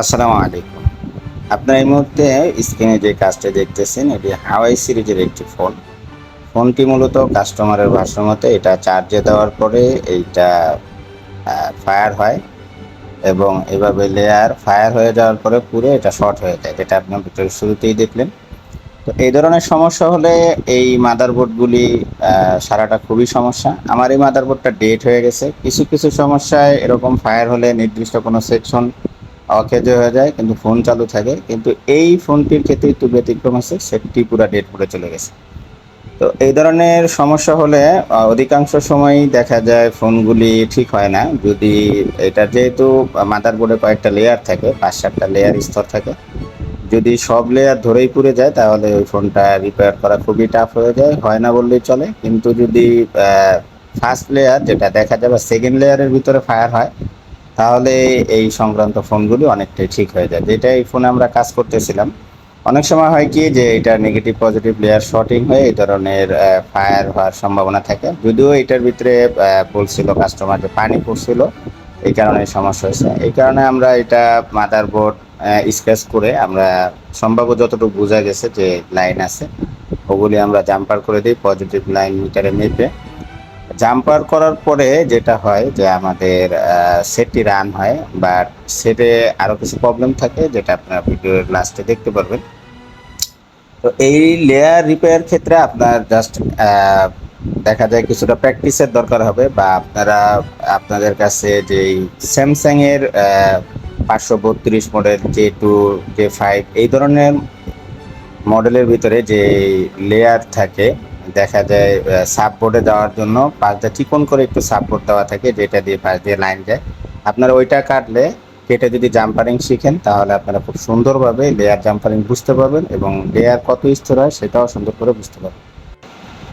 আসসালামু আলাইকুম। আপনার এই মুহূর্তে স্ক্রিনে যে কাজটা দেখতেছেন এটি হাওয়াই সিরিজের একটি ফোন। ফোনটি মূলত কাস্টমারের ভাষ্যমতে এটা চার্জে দেওয়ার পরে এইটা ফায়ার হয় এবং এভাবে লেয়ার ফায়ার হয়ে যাওয়ার পরে পুরো এটা শর্ট হয়ে যায়, যেটা আপনি ভিডিওর শুরুতেই দেখলেন। তো এই ধরনের সমস্যা হলে এই মাদারবোর্ডগুলি সারাটা খুবই সমস্যা। আমার এই মাদারবোর্ডটা ডেট হয়ে গেছে। কিছু কিছু সমস্যায় এরকম ফায়ার হলে নির্দিষ্ট কোনো সেকশন অকেজো হয়ে যায় কিন্তু ফোন চালু থাকে, কিন্তু এই ফোনটির ক্ষেত্রে একটু ব্যতিক্রম আছে, সেটটি পুরো ডেট করে চলে গেছে। তো এই ধরনের সমস্যা হলে অধিকাংশ সময়ই দেখা যায় ফোনগুলি ঠিক হয় না। যদি এটা যেহেতু মাদারবোর্ডে কয়েকটা লেয়ার থাকে, 5-7টা লেয়ার স্তর থাকে, যদি সব লেয়ার ধরেই পুড়ে যায় তাহলে ওই ফোনটা রিপেয়ার করা খুবই টাফ হয়ে যায়, হয় না বললেই চলে। কিন্তু যদি ফার্স্ট লেয়ার যেটা দেখা যাবে সেকেন্ড লেয়ারের ভিতরে ফায়ার হয় তাহলে এই সংক্রান্ত ফোনগুলি অনেকটাই ঠিক হয়ে যায়, যেটা এই ফোনে আমরা কাজ করতেছিলাম। অনেক সময় হয় কি যে এটা নেগেটিভ পজিটিভ লেয়ার শর্টিং হয়ে এই ধরনের ফায়ার হওয়ার সম্ভাবনা থাকে। যদিও এটার ভিতরে বলছিল কাস্টমার যে পানি পড়ছিল, এই কারণে সমস্যা হয়েছে। এই কারণে আমরা এটা মাদারবোর্ড স্ক্র্যাচ করে আমরা সম্ভাব্য যতটুকু বোঝা গেছে যে লাইন আছে ওগুলি আমরা জাম্পার করে দিই পজিটিভ লাইন মিটারে মেপে। জাম্পার করার পরে যেটা হয় যে আমাদের সেটটি রান হয়, বাট সেটে আরও কিছু প্রবলেম থাকে যেটা আপনার ভিডিওর লাস্টে দেখতে পারবেন। তো এই লেয়ার রিপেয়ার ক্ষেত্রে আপনার জাস্ট দেখা যায় কিছুটা প্র্যাকটিসের দরকার হবে, বা আপনাদের কাছে যেই স্যামসাংয়ের 532 মডেল J2 J5 এই ধরনের মডেলের ভিতরে যে লেয়ার থাকে, দেখা যায় সাববোর্ডে দেওয়ার জন্য পাশ দিয়ে চিকন করে একটু সাববোর্ড দেওয়া থাকে, যেটা দিয়ে পাশ দিয়ে লাইন যায়। আপনারা ওইটা কাটলে কেটে যদি জাম্পারিং শিখেন তাহলে আপনারা খুব সুন্দরভাবে লেয়ার জাম্পারিং বুঝতে পারবেন এবং লেয়ার কত স্তর হয় সেটাও সুন্দর করে বুঝতে পারবেন।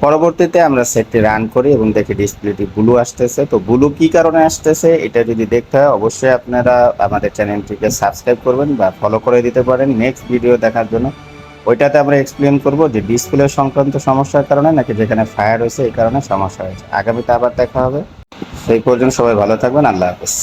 পরবর্তীতে আমরা সেটটি রান করি এবং দেখি ডিসপ্লেটি ব্লু আসতেছে। তো ব্লু কী কারণে আসতেছে এটা যদি দেখতে হয় অবশ্যই আপনারা আমাদের চ্যানেলটিকে সাবস্ক্রাইব করবেন বা ফলো করে দিতে পারেন নেক্সট ভিডিও দেখার জন্য। ওইটাতে আমরা এক্সপ্লেন করব যে ডিসপ্লে সংক্রান্ত সমস্যার কারণে নাকি যেখানে ফায়ার হয়েছে এই কারণে সমস্যা হয়েছে। আগামীতে আবার দেখা হবে। সেই পর্যন্ত সবাই ভালো থাকবেন। আল্লাহ হাফেজ।